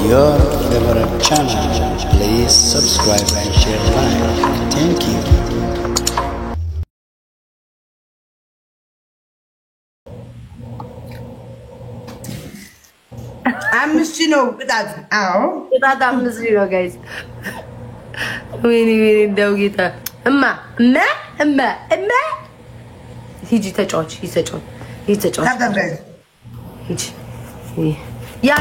Your favorite channel. Please subscribe and share like. Thank you. I'm Mr. Without ow. Without Mr. guys. We need to Emma. He's a church. He's a church. He's a church. He's ያ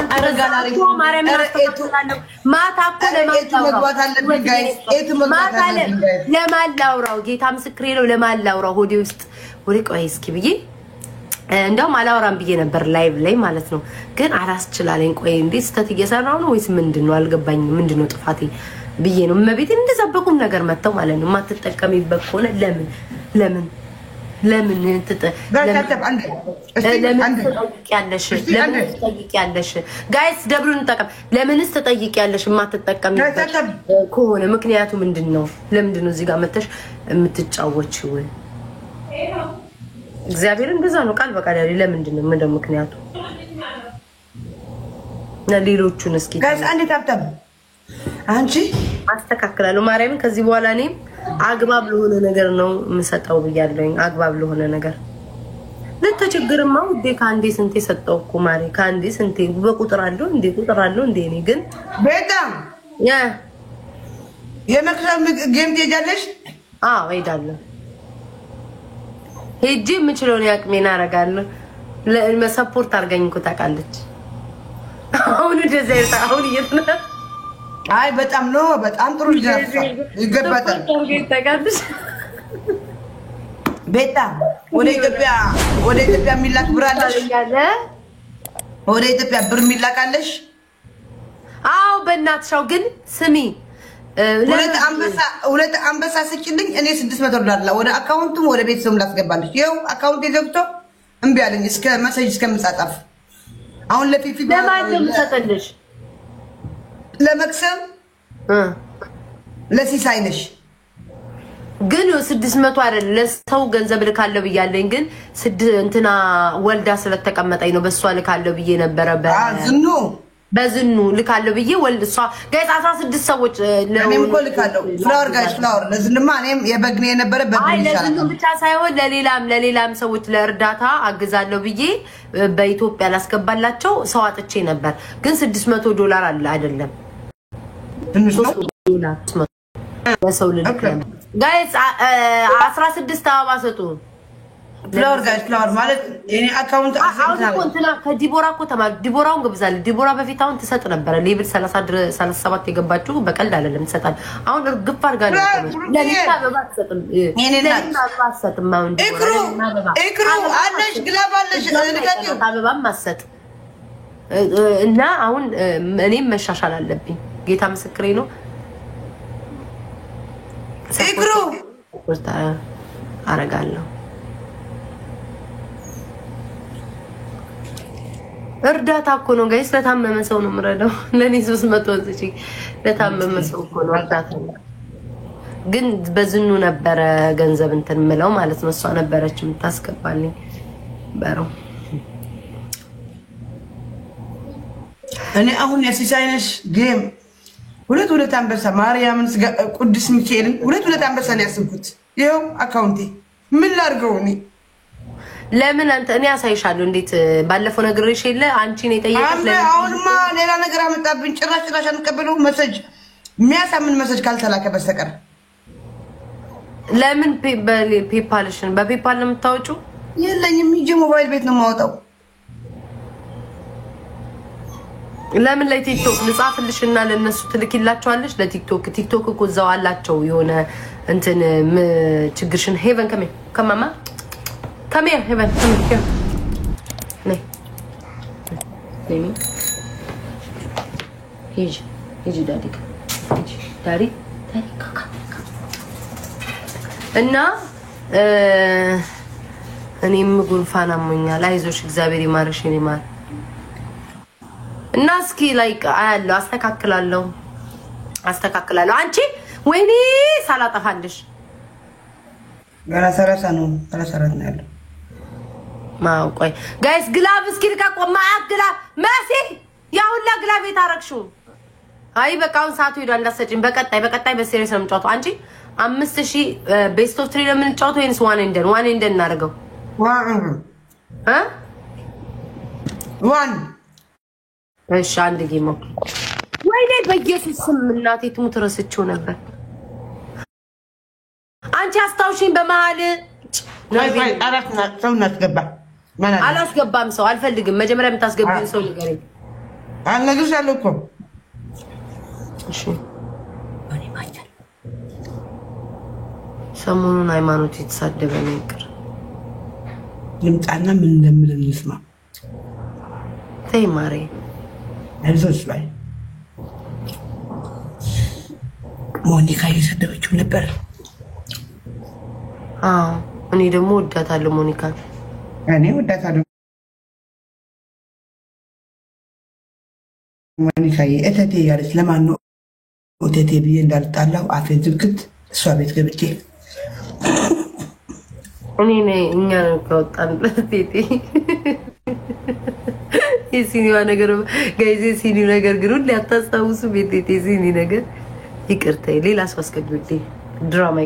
ለማላውራው ጌታ ምስክሬ ነው ለማላውራው ሆዴ ውስጥ ወሬ ቆይ እስኪ ብዬ እንደውም አላውራም ብዬ ነበር ላይቭ ላይ ማለት ነው ግን አላስችላለኝ ቆይ እንዴ ስተት እየሰራው ነው ወይስ ምንድነው አልገባኝም ምንድነው ጥፋቴ ብዬ ነው መቤት እንደዛበቁም ነገር መተው ማለት ነው ማትጠቀሚበት ሆነ ለምን ጋይስ ደብሩን ተጠቀም ለምንስ ተጠይቂያለሽ ማትጠቀሚበት ከሆነ ምክንያቱ ምንድነው ለምንድነው እዚህ ጋር መተሽ የምትጫወቺው እግዚአብሔር እንደዛ ነው ቃል በቃል ለምንድነው ምንድነው ምክንያቱ ለሌሎቹን እስኪ ጋይስ አንዴ ታብታብ አንቺ አስተካክላለሁ ማርያምን ከዚህ በኋላ እኔ አግባብ ለሆነ ነገር ነው የምሰጠው ብያለኝ አግባብ ለሆነ ነገር ለተቸገረማ ወዴ ካንዴ ስንቴ ሰጠው እኮ ማሪ ካንዴ ስንቴ በቁጥር አለው እንዴ እኔ ግን በጣም የመክሰም ጌም ትሄጃለሽ እሄዳለሁ ሄጄ የምችለውን ያቅሜን አደርጋለሁ ለሰፖርት አድርገኝ እኮ ታውቃለች አሁን እንደዚህ አሁን እየተና አይ በጣም ነው በጣም ጥሩ ይገባታል በጣም ወደ ኢትዮጵያ ሚላክ ብራለሽ ወደ ኢትዮጵያ ብር ሚላካለሽ አው በእናትሻው ግን ስሚ ሁለት አንበሳ ስጭልኝ እኔ 600 ዶላር ወደ አካውንቱም ወደ ቤተሰቡም ላስገባለሽ ይኸው አካውንት ይዘግቶ እምቢ አለኝ እስከ መሰጅ እስከምጻጻፍ አሁን ለፊፊ ለማንም ተጠልሽ ለመክሰም ለሲሳይነሽ ግን 600 አይደል ለሰው ገንዘብ ልካለው ብያለኝ ግን እንትና ወልዳ ስለተቀመጠኝ ነው በሷ ልካለው ብዬ ነበር በዝኑ ልካለው ብዬ ወልሷ ጋይስ 16 ሰዎች ለኔም እኮ ልካለው ፍላወር ጋይስ ፍላወር ለዝንማ እኔም የበግኔ የነበረ በግኔ ይሻላል ለዝኑ ብቻ ሳይሆን ለሌላም ሰዎች ለእርዳታ አግዛለው ብዬ በኢትዮጵያ ላስገባላቸው ሰው አጥቼ ነበር ግን 600 ዶላር አለ አይደለም ትንሽ ነው ለሰው ልክ ጋይስ 16 አበባ ሰጡ ፍላወር ጋይስ ፍላወር ማለት እኔ አካውንት አካውንትና ከዲቦራ እኮ ተማር ዲቦራውን ገብዛል ዲቦራ በፊት አሁን ትሰጥ ነበር ሌብል 37 የገባችሁ በቀልድ አይደለም ትሰጣል አሁን እርግፍ አድርጋ ነው ለሊታ አበባ ትሰጥም ለሊታ አበባ ትሰጥም አሁን እክሩ አለሽ ግላባለሽ ልቀቂው አበባም ማሰጥ እና አሁን እኔም መሻሻል አለብኝ ጌታ ምስክሬ ነው እክሩ አረጋለሁ እርዳታ እኮ ነው ጋይስ ለታመመ ሰው ነው ምረዳው ለኔ 300 ወጥቼ ለታመመ ሰው እኮ ነው እርዳታ ግን በዝኑ ነበር ገንዘብ እንትን ምለው ማለት ነው እሷ ነበረች የምታስገባልኝ በረው እኔ አሁን የሲሳይነሽ ጌም ሁለት አንበሳ ማርያምን ቅዱስ ሚካኤልን ሁለት አንበሳ ነው ያስብኩት ይሄው አካውንቴ ምን ላድርገው እኔ ለምን አንተ እኔ አሳይሻለሁ እንዴት ባለፈው ነግሬሽ የለ አንቺ ነው የጠየቀሽ ለምን አሁንማ ሌላ ነገር አመጣብኝ ጭራሽ አንቀበለው መሰጅ የሚያሳምን መሰጅ ካልተላከ በስተቀር ለምን በፔፓልሽን በፔፓል ነው የምታወጪው የለኝም ይሄ ሞባይል ቤት ነው የማወጣው ለምን ላይ ቲክቶክ ልጻፍልሽና ለነሱ ትልኪላቸዋለሽ ለቲክቶክ እኮ እዛው አላቸው የሆነ እንትን ችግርሽን ሄቨን ከማማ ከመያ ሄቨን ነይ ሂጂ ዳዲ እና እኔም ጉንፋን አሞኛል አይዞሽ እግዚአብሔር ይማርሽ እኔ ማር እና እስኪ ላይክ አያለው አስተካክላለሁ አንቺ ወይኔ ሳላጠፋልሽ ገና 30 ነው 34 ነው ያለው ማውቆይ ጋይስ ግላቭ እስኪ ልቀቁ ማአክላ ማሲ ያ ሁላ ግላቭ የታረክሹ አይ በቃውን ሰዓቱ ሄዷል እንዳሰጭኝ በቀጣይ በሲሪየስ ነው የምጫወተው አንቺ 5000 ቤስት ኦፍ 3 ለምን ጫወተው ወይንስ ዋን ኤንደን እናደርገው ዋን እሺ አንድ ጌም ወይኔ በኢየሱስ ስም እናቴ ትሙት ረስቼው ነበር አንቺ አስታውሽኝ በመሃል አራትና ሰው እናስገባ ማን አላስገባም ሰው አልፈልግም መጀመሪያ የምታስገቡኝ ሰው ንገረኝ አልነግርሻለሁ እኮ እሺ እኔ ማቻል ሰሞኑን ሃይማኖት የተሳደበ ነው ይቅር ልምጣና ምን እንደምል እንስማ ተይ ማሬ አይዞሽ ላይ ሞኒካ እየሰደበችው ነበር እኔ ደግሞ ወዳታለሁ ሞኒካ እኔ ወዳታለሁ ሞኒካ እቴቴ ያለች ለማን ነው እቴቴ ብዬ እንዳልጣላው አፌን ዝግት እሷ ቤት ገብቼ እኔ ነኝ እኛ ነው ከወጣን ለቴቴ የሲኒዋ ነገር ጋይዜ ሲኒ ነገር ግን ሁሉ ያታስታውሱ ቤቴቴ ሲኒ ነገር ይቅርታ ሌላ ሰው አስቀድብልኝ ድራማ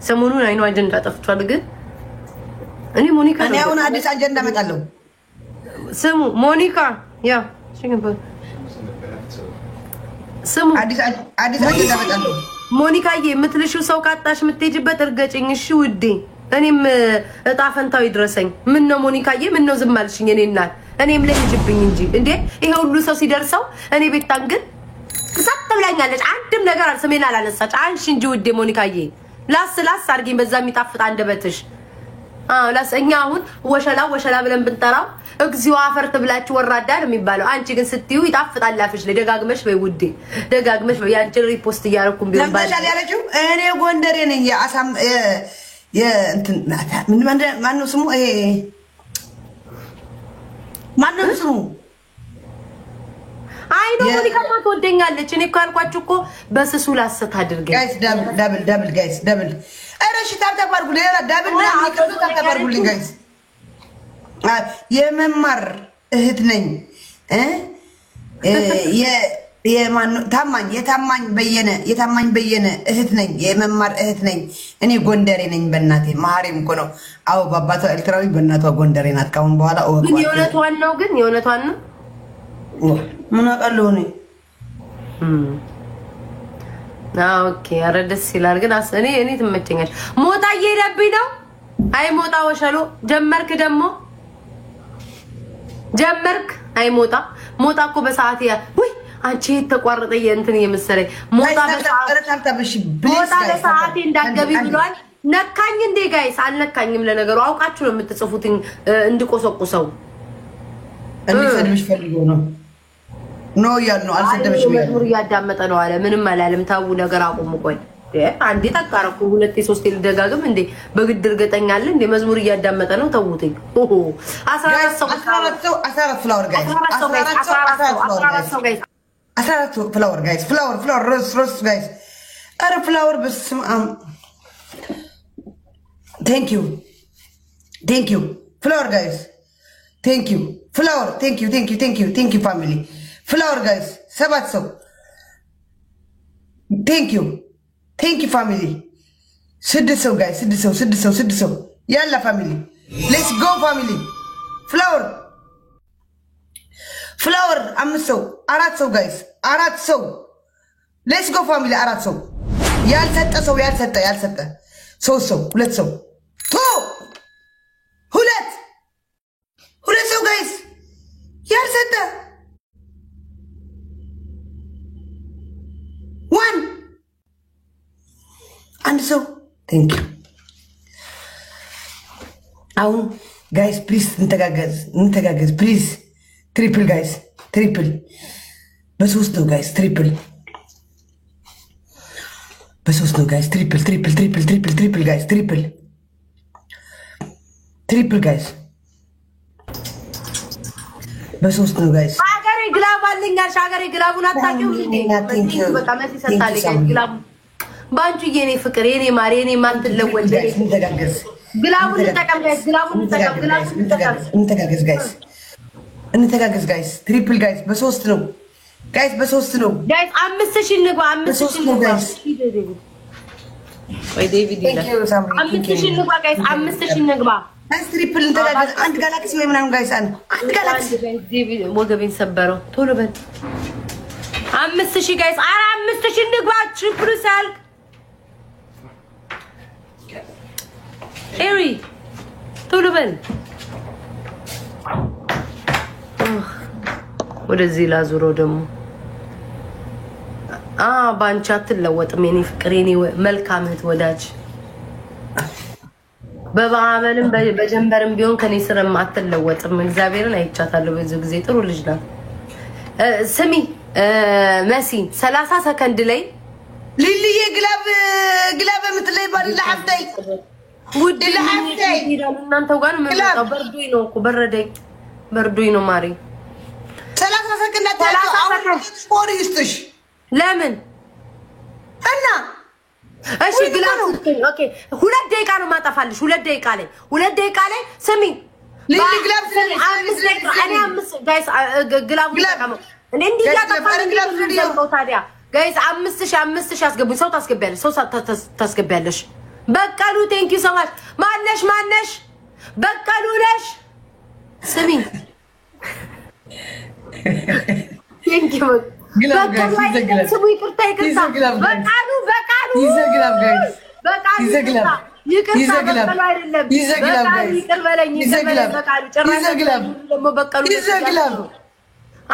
ሰሞኑን አይኑ አጀንዳ ጠፍቷል ግን እኔ ሞኒካ እኔ አሁን አዲስ አጀንዳ መጣለሁ ስሙ ሞኒካ ያ ስሙ አዲስ አጀንዳ መጣለሁ ሞኒካዬ የምትልሽው ሰው ካጣሽ የምትሄጂበት እርገጭኝ እሺ ውዴ እኔም እጣ ፈንታው ይድረሰኝ ምን ነው ሞኒካዬ ምን ነው ዝም አልሽኝ እኔ እናት እኔም ለይጅብኝ እንጂ እንዴ ይሄ ሁሉ ሰው ሲደርሰው እኔ ቤታን ግን ሰጥብላኛለች አንድም ነገር አልሰሜን አላነሳች አንቺ እንጂ ውዴ ሞኒካዬ ላስ አርጊኝ በዛ የሚጣፍጥ አንደበትሽ ላስኛ አሁን ወሸላ ብለን ብንጠራው እግዚኦ አፈርት ብላችሁ ወራዳ ነው የሚባለው አንቺ ግን ስትዩ ይጣፍጣል አፍሽ ለደጋግመሽ ወይ ውዴ ደጋግመሽ ወይ አንቺ ሪፖስት እያረኩም ቢሆን ባል ለምሳሌ ያለችው እኔ ጎንደሬ ነኝ ያሳም የእንትን ማን ነው ስሙ ይሄ ማን ነው ስሙ አይ ነው ሞኒካ ትወደኛለች እኔ እኮ አልኳችሁ እኮ በስሱ ላሰት አድርገኝ ጋይስ ዳብል ጋይስ ዳብል እረሺ ታብታብ አድርጉ ሌላ ዳብል ምናምን ይከፍቱ ታብታብ አድርጉልኝ ጋይስ የመማር እህት ነኝ የታማኝ በየነ እህት ነኝ የመማር እህት ነኝ እኔ ጎንደሬ ነኝ በእናቴ ማህሬም እኮ ነው አው ባባቷ ኤርትራዊ በእናቷ ጎንደሬ ናት ካሁን በኋላ ግን የእውነቷን ነው ምን አውቃለሁ እኔ ኦኬ አረ ደስ ይላል ግን እኔ ትመቸኛለሽ ሞታ እየሄደብኝ ነው አይ ሞታ ወሸሎ ጀመርክ አይ ሞታ እኮ በሰዓት ወይ አንቺ ተቋረጠ የእንትን የመሰለኝ ሞታ በሰዓት እንዳገቢ ብሏል ነካኝ እንዴ ጋይስ አልነካኝም ለነገሩ አውቃችሁ ነው የምትጽፉት እንድቆሰቁሰው እንዲሰድብሽ ፈልጎ ነው ኖ ያልነው አልሰደብሽም መዝሙር እያዳመጠ ነው አለ ምንም አላለም ታው ነገር አቁሙ ቆይ አንዴ ተቃረኩ ሁለቴ ሶስቴ ልደጋግም እንዴ በግድር ገጠኛለ እንዴ መዝሙር እያዳመጠ ነው ተውትኝ 14 ፍላወር ጋይስ ፍላወር ሮስ ጋይስ አረ ፍላወር በስም thank you ፍላወር ጋይስ thank you ፍላወር thank you family ፍላወር ጋይስ 7 ሰው thank you family 6 ሰው ጋይስ 6 ሰው ያላ ፋሚሊ let's go family ፍላወር 5 ሰው 4 ሰው ጋይስ 4 ሰው let's go family 4 ሰው ያልሰጠ 3 ሰው 2 ሰው ሁለት ሰው ጋይስ ያልሰጠ 1 ሰው thank you አሁን ጋይስ ፕሊዝ እንተጋገዝ ፕሊዝ ትሪፕል ጋይስ ትሪፕል በሶስት ነው ጋይስ ትሪፕል በሶስት ነው ጋይስ ትሪፕል ጋይስ ትሪፕል ጋይስ በሶስት ነው ጋይስ ሀገሬ ግላብ አለኛሽ ሀገሬ ግላቡን አታውቂውም እንዴ በቃ መሲ ሰጣለች ግላቡ ባንቺ የኔ ፍቅር የኔ ማር የኔ ማን ትለወል እንተጋገዝ ግላቡን ተጠቀም ጋይስ ግላቡን ተጠቀም እንተጋገዝ ጋይስ ትሪፕል ጋይስ በ3 ነው ጋይስ በ3 ነው ጋይስ 5000 ንግባ 5000 ንግባ ወይ ዴቪድ ይላል 5000 ንግባ ጋይስ 5000 ንግባ ጋይስ ትሪፕል እንተጋገዝ አንድ ጋላክሲ ወይ ምናምን ጋይስ አንድ ጋላክሲ ዴቪድ ወገቤን ሰበረው ቶሎ በል 5000 ጋይስ 5000 ንግባ ትሪፕል ሳልክ ኤሪ ቶሎ በል ወደዚህ ላዙሮ ደግሞ ባንቻ አትለወጥም የኔ ፍቅር የኔ መልካም እህት ወዳጅ በባመንም በጀንበርም ቢሆን ከኔ ስርም አትለወጥም እግዚአብሔርን አይቻታለሁ ብዙ ጊዜ ጥሩ ልጅ ናት ስሚ መሲ 30 ሰከንድ ላይ ሊሊዬ ግላብ የምትለይ ባል ለሐፍታይ ውድ ለሐፍታይ እናንተው ጋር ምን መጣው በርዶኝ ነው እኮ በርዶኝ ነው ማሪ 30 ሰከንድ አታውቁ ስፖር ይስጥሽ ለምን እና እሺ ግላብ ኦኬ 2 ደቂቃ ነው ማጠፋልሽ 2 ደቂቃ ላይ ስሚ ሊሊ ግላብ እኔ አምስት ጋይስ ግላብ ተቀመው እኔ እንዲህ ያጠፋልኝ ግላብ ታዲያ ጋይስ 5000 አስገቡኝ ሰው ታስገቢያለሽ በቀሉ ቴንክ ዩ ሶ ማች ማነሽ በቀሉ ነሽ ስሚ ቴንክ ዩ በቀሉ ስሙ ይቅርታ በቀሉ ይዘግላብ ጋይስ ይዘግላብ ይዘግላብ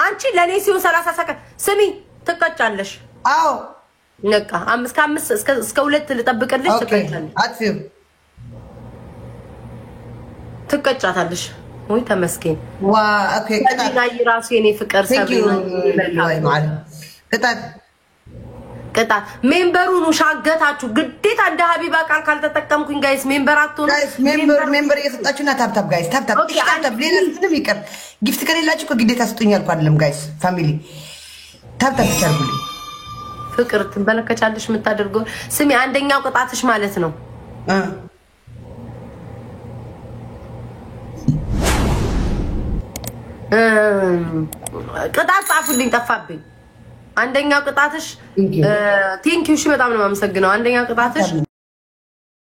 አንቺ ለኔ ሲሆን 30 ሰከንድ ስሚ ትቀጫለሽ አዎ ነቃ 5 እስከ 2 ልጠብቅልሽ ትቀጫታለሽ ወይ ተመስገን ኦኬ ሰቢና ይራሱ የኔ ፍቅር ሰቢና ቅጣት ሜምበሩን ሻገታችሁ ግዴታ እንደ ሀቢባ ቃል ካልተጠቀምኩኝ ጋይስ ሜምበር አትሆኑ ጋይስ ሜምበር እየሰጣችሁና ታፕታፕ ጋይስ ታፕታፕ ሌላ ምንም ይቀር ጊፍት ከሌላችሁ ከግዴታ ስጡኝ አልኩ አይደለም ጋይስ ፋሚሊ ታፕታፕ ይቻላል ፍቅር ትንበለከቻለሽ የምታደርገው ስሚ አንደኛው ቅጣትሽ ማለት ነው ቅጣት ጻፉልኝ ጠፋብኝ አንደኛው ቅጣትሽ ቴንክ ዩ እሺ በጣም ነው የማመሰግነው አንደኛው ቅጣትሽ